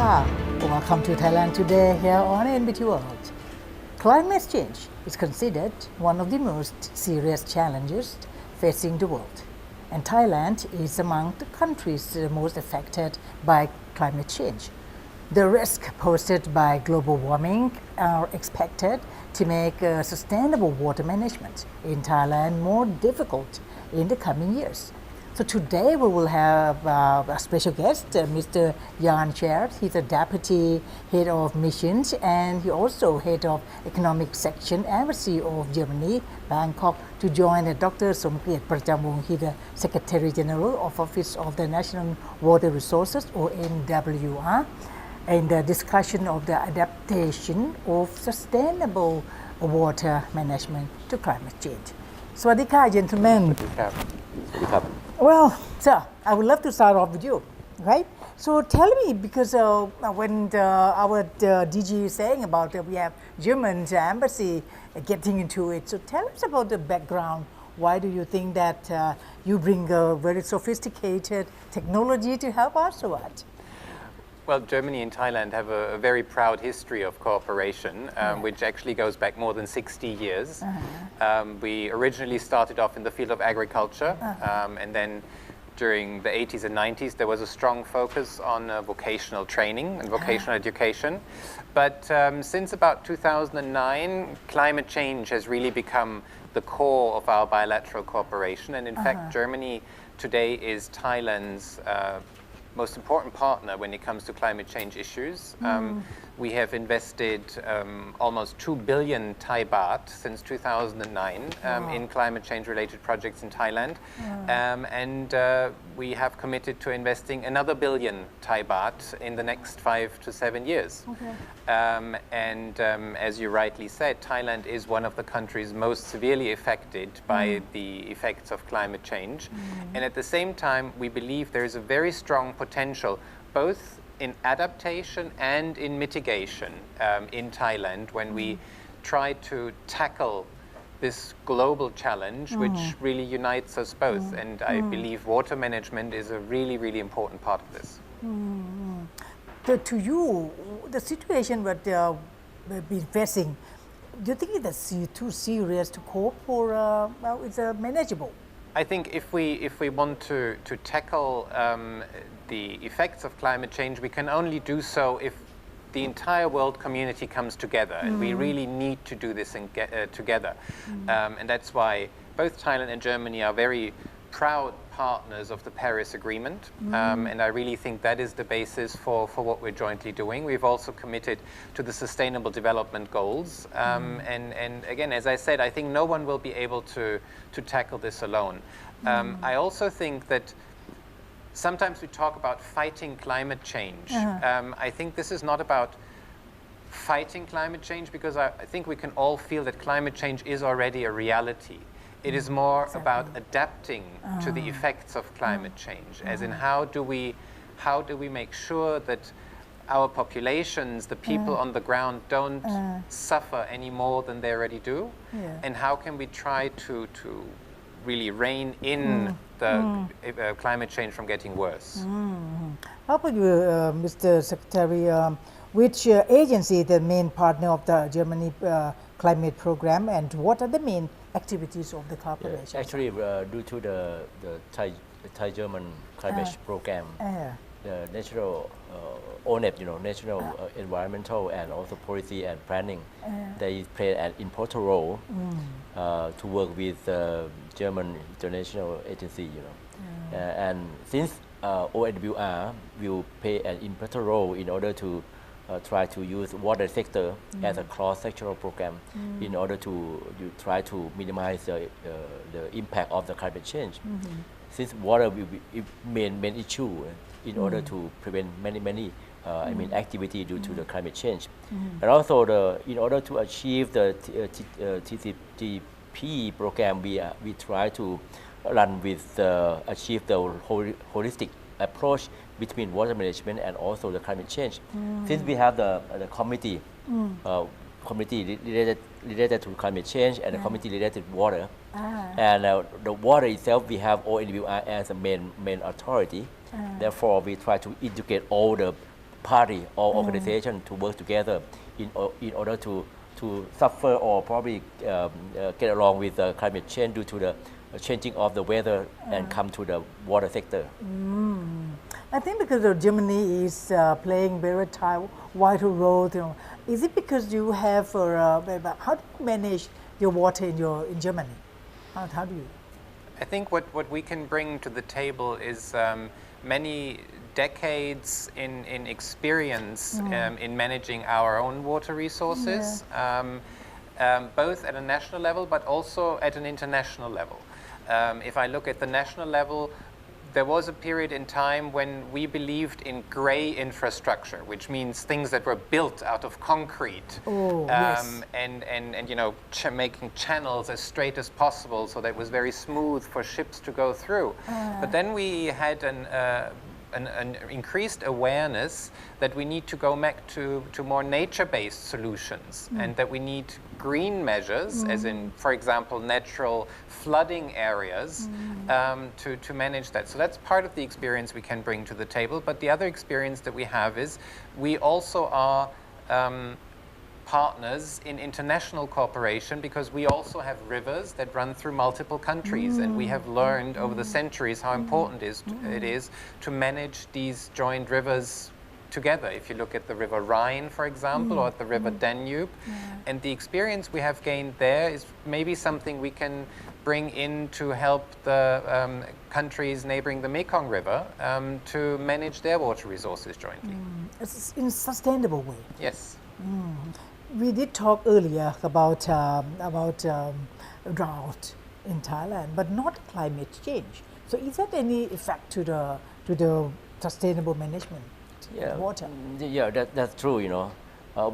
Welcome to Thailand Today here on NBT World. Climate change is considered one of the most serious challenges facing the world. And Thailand is among the countries most affected by climate change. The risks posed by global warming are expected to make sustainable water management in Thailand more difficult in the coming years. So today we will have a special guest, Mr. Jan Scheer. He's a deputy head of missions and he also head of economic section Embassy of Germany, Bangkok, to join Dr. Somkiat Prajamwong. He's the Secretary General of Office of the National Water Resources, ONWR, in the discussion of the adaptation of sustainable water management to climate change. Swadika, gentlemen. Well, sir, I would love to start off with you, right? So tell me, because when our DG is saying about we have German embassy getting into it, so tell us about the background. Why do you think that you bring a very sophisticated technology to help us or what? Well, Germany and Thailand have a very proud history of cooperation, which actually goes back more than 60 years. We originally started off in the field of agriculture, and then during the 80s and 90s, there was a strong focus on vocational training and vocational education. But since about 2009, climate change has really become the core of our bilateral cooperation. And in fact, Germany today is Thailand's most important partner when it comes to climate change issues. We have invested almost 2 billion Thai baht since 2009 in climate change related projects in Thailand. And we have committed to investing another billion Thai baht in the next 5 to 7 years. As you rightly said, Thailand is one of the countries most severely affected by the effects of climate change. And at the same time, we believe there is a very strong potential both in adaptation and in mitigation in Thailand when we try to tackle this global challenge which really unites us both. And I believe water management is a really, really important part of this. To you, the situation that we've been facing, do you think it's too serious to cope or well, it's manageable? I think if we want to tackle the effects of climate change, we can only do so if the entire world community comes together, and we really need to do this together. And that's why both Thailand and Germany are very proud partners of the Paris Agreement, and I really think that is the basis for what we're jointly doing. We've also committed to the Sustainable Development Goals, and again, as I said, I think no one will be able to tackle this alone. I also think that sometimes we talk about fighting climate change. I think this is not about fighting climate change, because I think we can all feel that climate change is already a reality. It is more about adapting to the effects of climate change, as in how do we make sure that our populations, the people on the ground, don't suffer any more than they already do, and how can we try to really rein in the climate change from getting worse. How about you, Mr. Secretary? Which agency is the main partner of the Germany climate program, and what are the main activities of the cooperation? Actually, due to the Thai-German climate program, the national ONWR, National Environmental and also Policy and Planning, they play an important role to work with German international agency, and since ONWR will play an important role in order to try to use water sector as a cross-sectoral program in order to try to minimize the impact of the climate change. Since water will be a main issue in order to prevent many activity due to the climate change. And also in order to achieve the TGCP program, we try to run with achieve the holistic approach between water management and also the climate change. Since we have the committee related to climate change and the committee related to water, and the water itself, we have ONWR as a main authority. Therefore, we try to integrate all the party or organization to work together in order to suffer or probably get along with climate change due to the changing of the weather and come to the water sector. I think because Germany is playing very vital role. Is it because you have how do you manage your water in Germany? How do you? I think what we can bring to the table is many decades in experience in managing our own water resources, both at a national level but also at an international level. If I look at the national level, there was a period in time when we believed in grey infrastructure, which means things that were built out of concrete, and making channels as straight as possible so that it was very smooth for ships to go through. But then we had an increased awareness that we need to go back to more nature-based solutions, and that we need green measures, as in, for example, natural flooding areas, to manage that. So that's part of the experience we can bring to the table. But the other experience that we have is we also are partners in international cooperation, because we also have rivers that run through multiple countries, and we have learned over the centuries how important it is to manage these joined rivers together. If you look at the River Rhine, for example, or at the River Danube, and the experience we have gained there is maybe something we can bring in to help the countries neighboring the Mekong River to manage their water resources jointly. It's in a sustainable way. Yes. We did talk earlier about drought in Thailand, but not climate change. So is that any effect to the sustainable management of water? Yeah, that's true.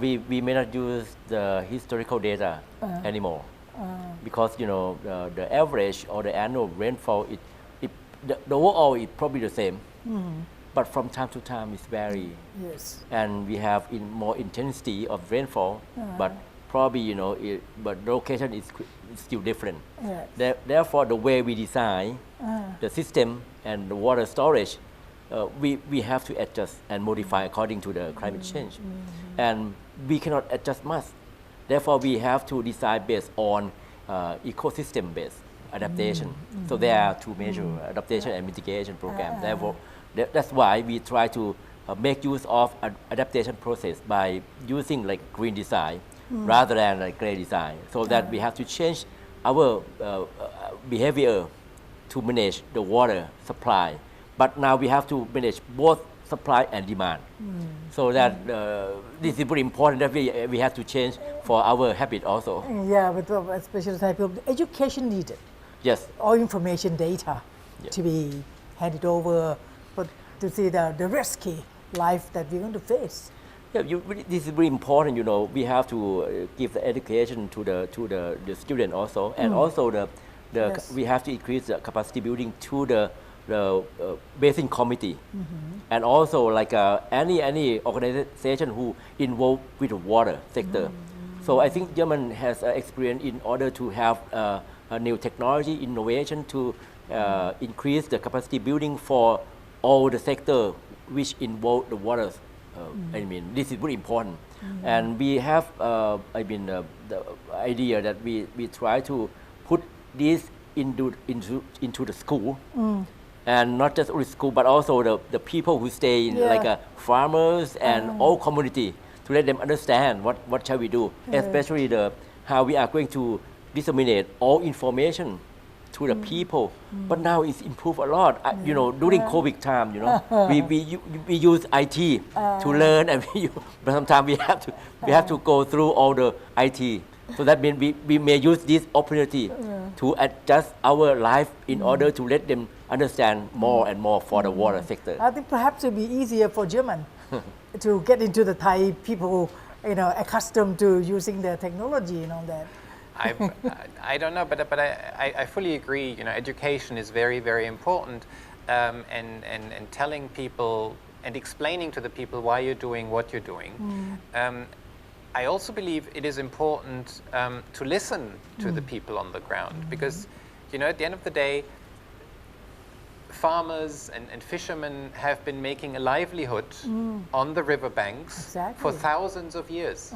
We may not use the historical data anymore because the average or the annual rainfall the overall is probably the same. But from time to time it's vary, and we have more intensity of rainfall, but probably but the location is still different. Therefore, the way we design the system and the water storage, we have to adjust and modify according to the climate change, and we cannot adjust much. Therefore, we have to design based on ecosystem based adaptation. So there are two major adaptation and mitigation programs. Therefore, that's why we try to make use of adaptation process by using like green design rather than like gray design, so that we have to change our behavior to manage the water supply. But now we have to manage both supply and demand. So that this is very important that we have to change for our habit also. Yeah, but especially type of education needed. Yes. All information data to be handed over, but to see the risky life that we're going to face. Yeah, this is very important. We have to give the education to the student also, and also we have to increase the capacity building to the basin committee, and also like any organization who involved with the water sector. So I think German has experience in order to have a new technology innovation to increase the capacity building for all the sector which involve the water. This is very important, and we have the idea that we try to put this into the school, and not just only school but also the people who stay in like farmers and all community, to let them understand what shall we do, especially how we are going to disseminate all information to the people. But now it's improved a lot. During COVID time, we use IT to learn, and but sometimes we have to go through all the IT. So that means we may use this opportunity to adjust our life in order to let them understand more and more for the water sector. I think perhaps it will be easier for German to get into the Thai people, accustomed to using the technology and all that. I don't know, but I fully agree. Education is very, very important, and telling people and explaining to the people why you're doing what you're doing. I also believe it is important to listen to the people on the ground, because at the end of the day, farmers and fishermen have been making a livelihood on the river banks for thousands of years.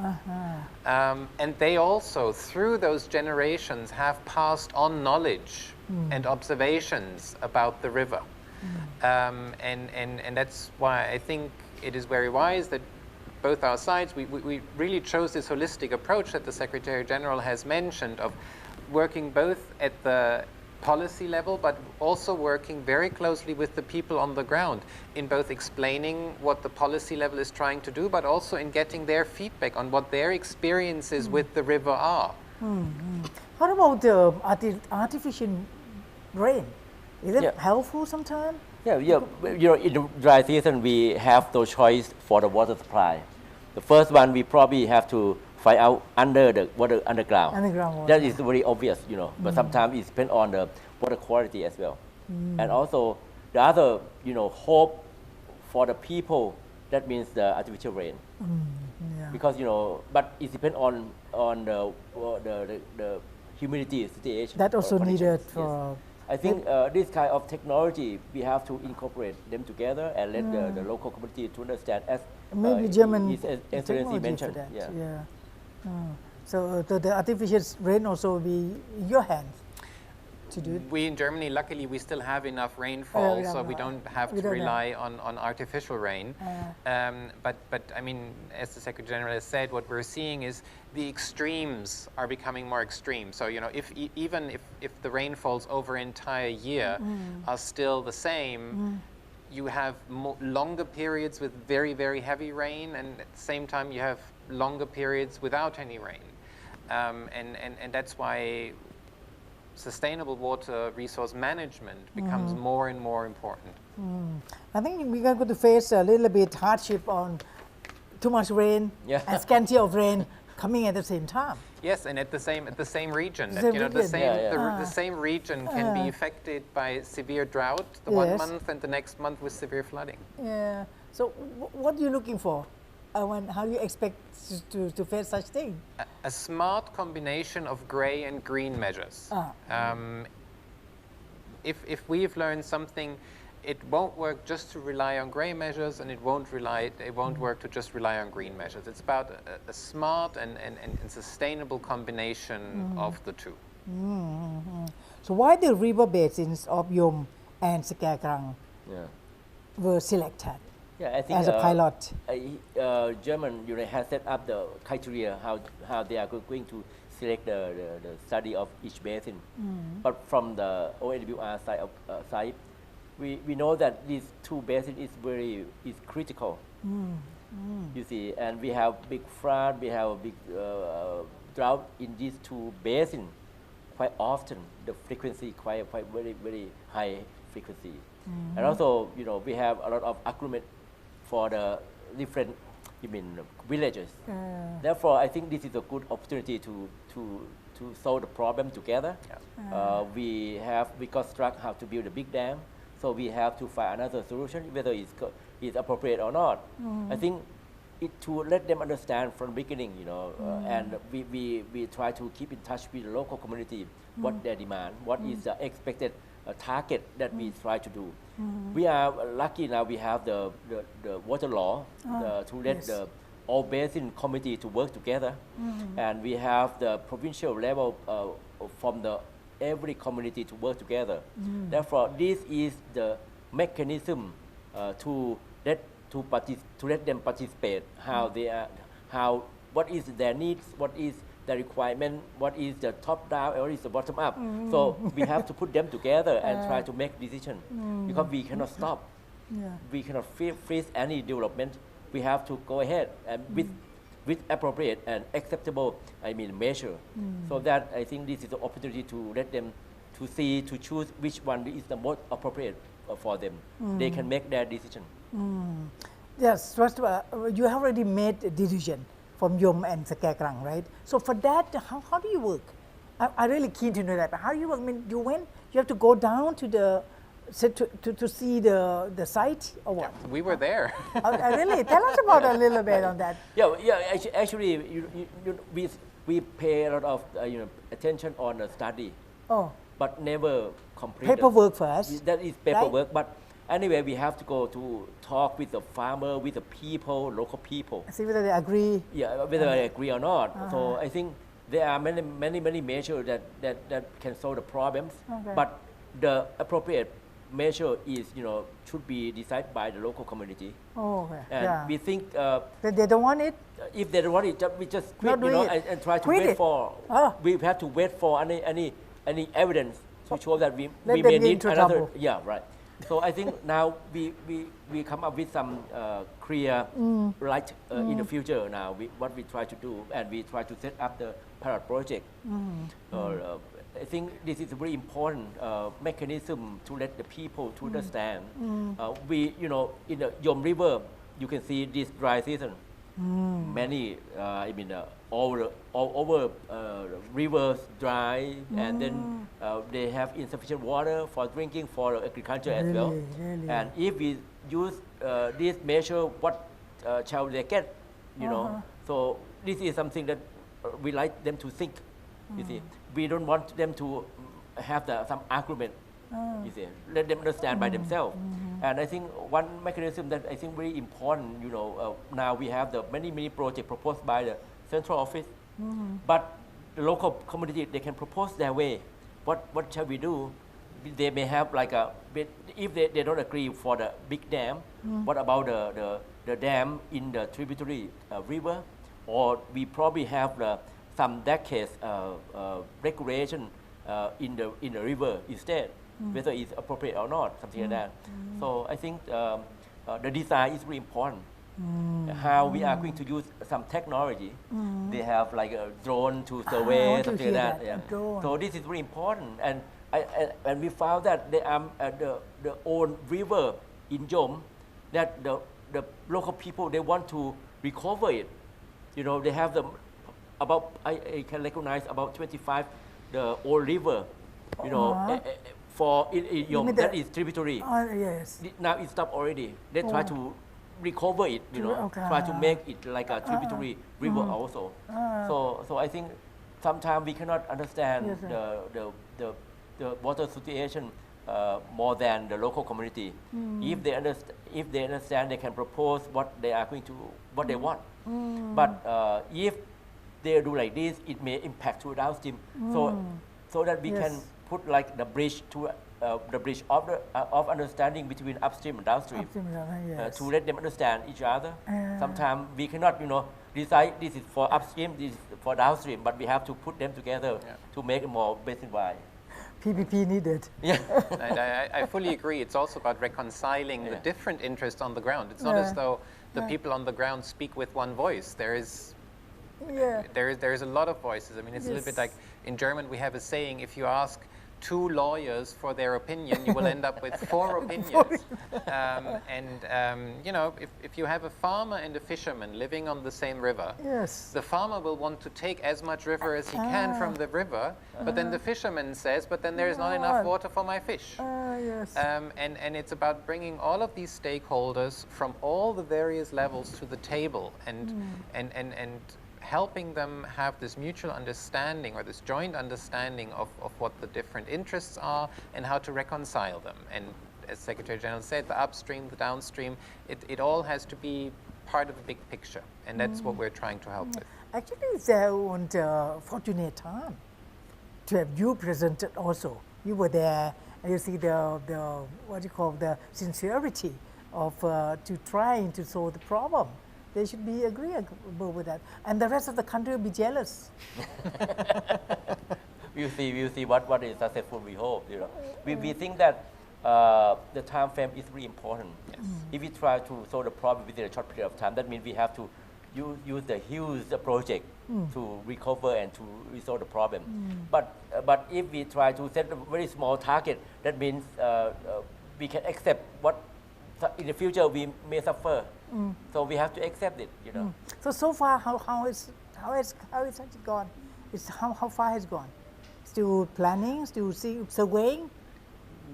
And they also, through those generations, have passed on knowledge and observations about the river. And that's why I think it is very wise that both our sides, we really chose this holistic approach that the Secretary General has mentioned of working both at the policy level, but also working very closely with the people on the ground in both explaining what the policy level is trying to do, but also in getting their feedback on what their experiences with the river are. What about the artificial rain? Is it helpful sometimes? Yeah. In the dry season, we have no choice for the water supply. The first one, we probably have to find out under the water underground. Underground water. That is very obvious, but sometimes it depends on the water quality as well. And also the other, hope for the people, that means the artificial rain. Because, but it depends on the humidity situation. That also needed for... Yes. I think this kind of technology, we have to incorporate them together and let the local community to understand, as maybe German His Excellency mentioned. For that. So the artificial rain also will be in your hands to do it? We in Germany, luckily, we still have enough rainfall, so we don't have to rely on artificial rain. But I mean, as the Secretary General has said, what we're seeing is the extremes are becoming more extreme. So, even if the rainfalls over an entire year are still the same, you have longer periods with very, very heavy rain, and at the same time you have longer periods without any rain. And that's why sustainable water resource management becomes more and more important. I think we're going to face a little bit hardship on too much rain and scarcity of rain coming at the same time. Yes, and at the same region. The same region can be affected by severe drought the one month and the next month with severe flooding. Yeah. So what are you looking for? How do you expect to face such thing? A smart combination of grey and green measures. If we've learned something, it won't work just to rely on grey measures, and it won't work to just rely on green measures. It's about a smart and sustainable combination of the two. So why the river basins of Yom and Skerkrang were selected? I think as a pilot. German has set up the criteria how they are going to select the study of each basin. But from the ONWR side, we know that these two basins is critical. You see, and we have big flood, we have a big drought in these two basins quite often. The frequency quite very high frequency, and also we have a lot of agreement for the different villages. Therefore, I think this is a good opportunity to solve the problem together. We construct how to build a big dam, so we have to find another solution, whether it's appropriate or not. I think to let them understand from the beginning, and we try to keep in touch with the local community, what their demand, what is the expected target that we try to do. We are lucky now we have the water law to let all basin committee to work together, and we have the provincial level from every community to work together. Therefore, this is the mechanism to let them participate. What is their needs? What is the requirement? What is the top down? What is the bottom up? So we have to put them together and try to make decision, because we cannot stop. We cannot freeze any development. We have to go ahead and with appropriate and acceptable measure. So that I think this is the opportunity to let them to choose which one is the most appropriate for them. They can make their decision. Yes, first of all, you have already made a decision from Yom and Skerkrang, right? So for that, how do you work? I'm really keen to know that. How do you work? You have to go down to to see the site or what? Yeah, we were there. Really? Tell us about a little bit on that. Actually, we pay a lot of attention on the study. but never complete. Paperwork first. That is paperwork, but anyway, we have to go to talk with the farmer, with the people, local people. See whether they agree. Yeah, whether they agree or not. So I think there are many measures that can solve the problems, but the appropriate measure is, should be decided by the local community. And we think they don't want it. If they don't want it, we just quit, and try to Quit wait it. for. We have to wait for any evidence to show that we Let may them need into another. trouble. Yeah, right. So I think now we come up with some clear light in the future. Now what we try to do, and we try to set up the pilot project. I think this is a very important mechanism to let the people to understand. We, in the Yom River, you can see this dry season. Many, all over rivers dry, and then they have insufficient water for drinking, for agriculture as well. Really. And if we use this measure, what shall they get? So this is something that we like them to think. You see, we don't want them to have some argument. You see, let them understand by themselves. And I think one mechanism that I think very important, now we have the many projects proposed by the central office, but the local community, they can propose their way. What shall we do? They may have if they don't agree for the big dam, what about the dam in the tributary river? Or we probably have some decades regulation in the river instead, whether it's appropriate or not, something like that. So I think the design is really important. How we are going to use some technology. They have a drone to survey, something like that. Yeah. So this is very important, and we found that there are the own river in Yom, that the local people, they want to recover it. They have I can recognize about 25 the old river, for in Yom, that is tributary. Yes. Now it stopped already. They try to recover it, try to make it like a tributary river also. So I think sometimes we cannot understand the water situation more than the local community. If they understand, they can propose what they want. But if they do like this, it may impact to downstream. So that we can put the bridge to the bridge of understanding between upstream and downstream, to let them understand each other. Sometimes we cannot, decide this is for upstream, this is for downstream, but we have to put them together to make it more basin-wide. PPP needed. Yeah. I fully agree. It's also about reconciling the different interests on the ground. It's not as though the people on the ground speak with one voice. There is a lot of voices. I mean, it's a little bit like in German we have a saying: if you ask 2 lawyers for their opinion, you will end up with 4 opinions. If you have a farmer and a fisherman living on the same river, the farmer will want to take as much river as he can from the river, but then the fisherman says, but then there is not enough water for my fish. And it's about bringing all of these stakeholders from all the various levels to the table and helping them have this mutual understanding or this joint understanding of what the different interests are and how to reconcile them. And as Secretary General said, the upstream, the downstream, it all has to be part of a big picture. And that's what we're trying to help with. Actually, it's a fortunate time to have you presented also. You were there and you see the sincerity of to trying to solve the problem. They should be agreeable with that, and the rest of the country will be jealous. We'll see what is successful. We hope. We think that the time frame is really important. If we try to solve the problem within a short period of time, that means we have to use the huge project to recover and to resolve the problem. But if we try to set a very small target, that means we can accept what in the future we may suffer. So we have to accept it, So far, how has it gone? How far has it gone? Still planning, still surveying?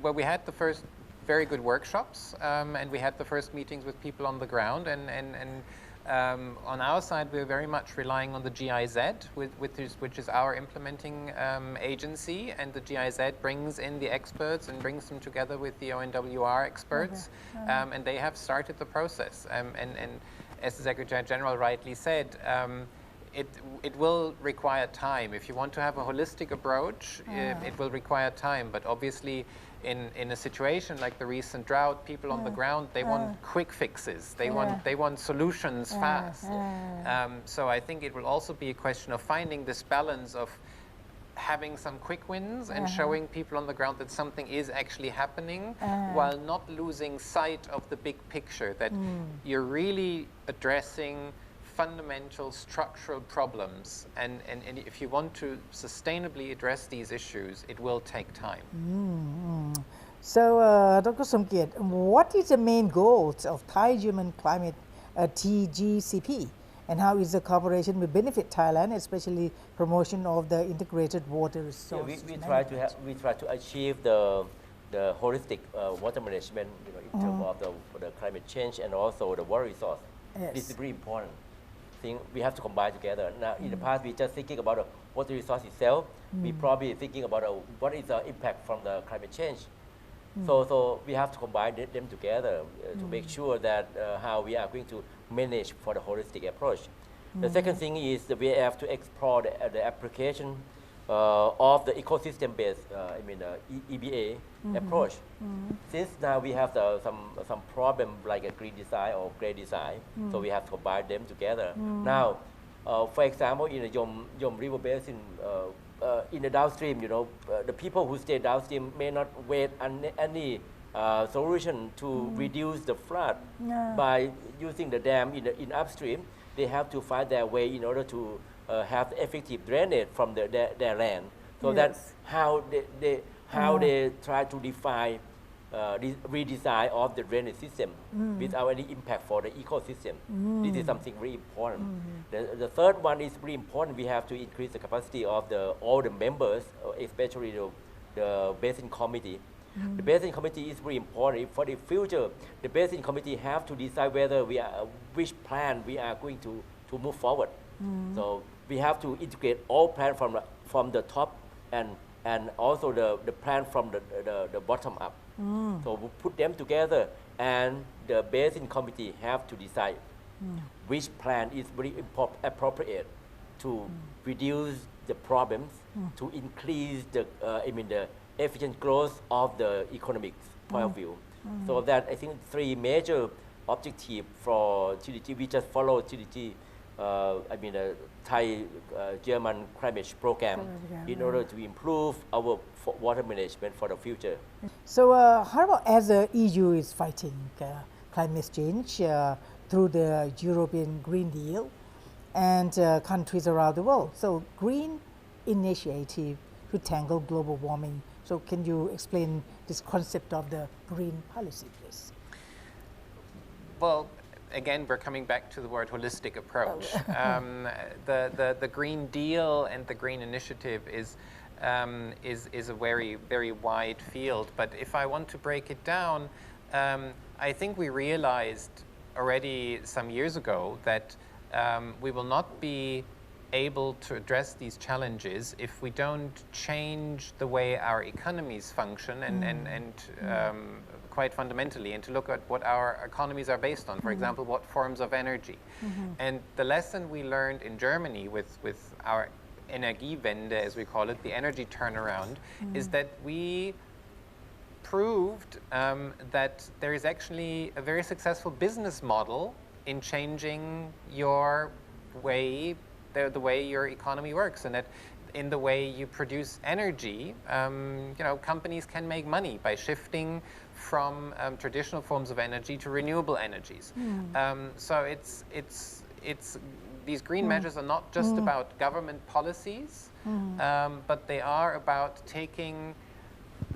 Well, we had the first very good workshops, and we had the first meetings with people on the ground, and On our side, we're very much relying on the GIZ, which is our implementing agency, and the GIZ brings in the experts and brings them together with the ONWR experts, and they have started the process. And as the Secretary General rightly said, it will require time. If you want to have a holistic approach, it will require time, but obviously in a situation like the recent drought, people on the ground, they want quick fixes. They want solutions fast. So I think it will also be a question of finding this balance of having some quick wins and showing people on the ground that something is actually happening while not losing sight of the big picture, that you're really addressing fundamental structural problems, and if you want to sustainably address these issues, it will take time. So, Dr. Somkiat, what is the main goals of Thai-German climate TGCP, and how is the cooperation will benefit Thailand, especially promotion of the integrated water resources? We try to achieve the holistic water management, in terms of the climate change and also the water resource. This is very important. We have to combine together. Now, in the past, we just thinking about the water resource itself. We probably thinking about what is the impact from the climate change. So we have to combine them together to make sure that how we are going to manage for the holistic approach. The second thing is that we have to explore the application of the ecosystem-based, EBA approach. Since now we have some problem like a green design or gray design, so we have to combine them together. Now, for example, in the Yom River Basin, in the downstream, the people who stay downstream may not wait any solution to reduce the flood by using the dam in upstream. They have to find their way in order to have effective drainage from their land. So that's how they try to define redesign of the drainage system without any impact for the ecosystem. This is something very important. The third one is very important. We have to increase the capacity of all the members, especially the Basin Committee. The Basin Committee is very important. For the future, the Basin Committee have to decide whether which plan we are going to move forward. So we have to integrate all plans from the top and also the plan from the bottom up. So we put them together, and the Basin Committee have to decide which plan is very appropriate to reduce the problems, to increase the efficient growth of the economic point of view. So that I think three major objectives for TDG. We just follow TDG, the Thai-German climate program in order to improve our water management for the future. So how about as the EU is fighting climate change through the European Green Deal and countries around the world? So green initiative to tackle global warming. So can you explain this concept of the green policy, please? Well, again, we're coming back to the word holistic approach. The Green Deal and the Green Initiative is a very, very wide field. But if I want to break it down, I think we realized already some years ago that we will not be able to address these challenges if we don't change the way our economies function and quite fundamentally, and to look at what our economies are based on. For example, what forms of energy. And the lesson we learned in Germany with our Energiewende, as we call it, the energy turnaround, is that we proved that there is actually a very successful business model in changing your way, the way your economy works, and that in the way you produce energy, companies can make money by shifting from traditional forms of energy to renewable energies. So these green measures are not just about government policies, but they are about taking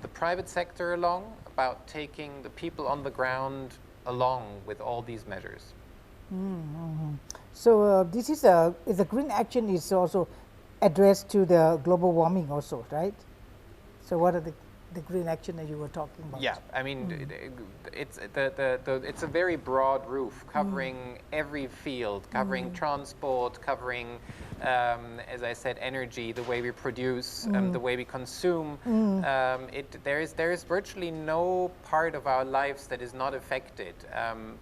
the private sector along, about taking the people on the ground along with all these measures. So this is the green action is also addressed to the global warming also, right? So what are the the green action that you were talking about. Yeah, I mean, it's a very broad roof covering every field, covering transport, covering, as I said, energy, the way we produce, the way we consume. There is virtually no part of our lives that is not affected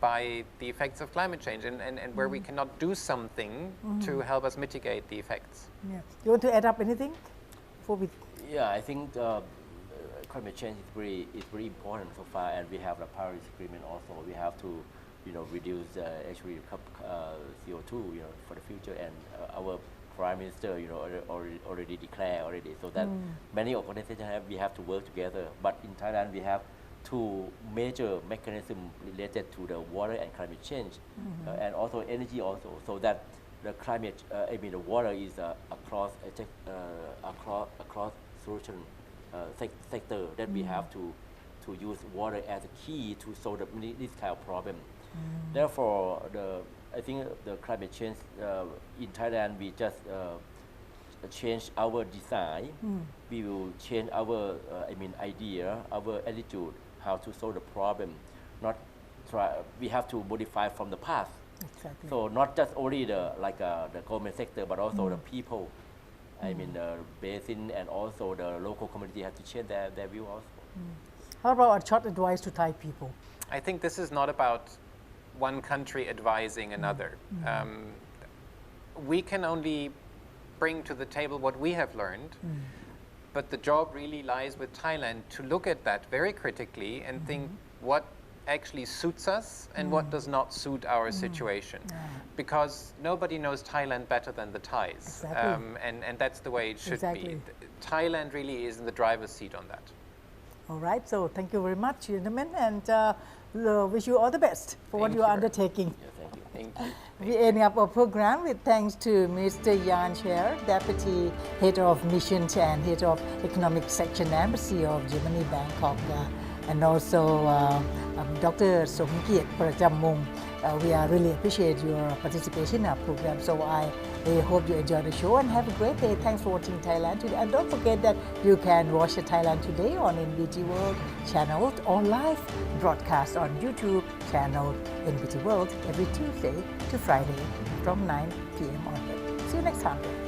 by the effects of climate change, and where we cannot do something to help us mitigate the effects. Yeah. You want to add up anything before we? Yeah, I think climate change is very important so far, and we have the Paris Agreement also. We have to, reduce actually CO2, for the future, and our Prime Minister, already declared already. So that many organizations we have to work together. But in Thailand, we have two major mechanisms related to the water and climate change, and also energy also. So that the climate, the water is across solution sector that we have to use water as a key to solve this kind of problem. Therefore, I think the climate change in Thailand, we just change our design. We will change our idea, our attitude, how to solve the problem. We have to modify from the past. Exactly. So not just only the government sector, but also the people. The basin and also the local community have to change their view also. How about a short advice to Thai people? I think this is not about one country advising another. We can only bring to the table what we have learned, but the job really lies with Thailand to look at that very critically and think what actually suits us and what does not suit our situation. Because nobody knows Thailand better than the Thais. Exactly. And that's the way it should be. Thailand really is in the driver's seat on that. All right, so thank you very much, gentlemen, and wish you all the best for what you are undertaking. Yeah, thank you. Thank you. We end up our program with thanks to Mr. Jan Scheer, Deputy Head of Missions and Head of Economic Section Embassy of Germany, Bangkok, and also Dr. Somkiat Prajamwong. We really appreciate your participation in our program. So I hope you enjoy the show and have a great day. Thanks for watching Thailand Today. And don't forget that you can watch Thailand Today on NBT World channel or live broadcast on YouTube channel NBT World every Tuesday to Friday from 9 p.m. onward. See you next time.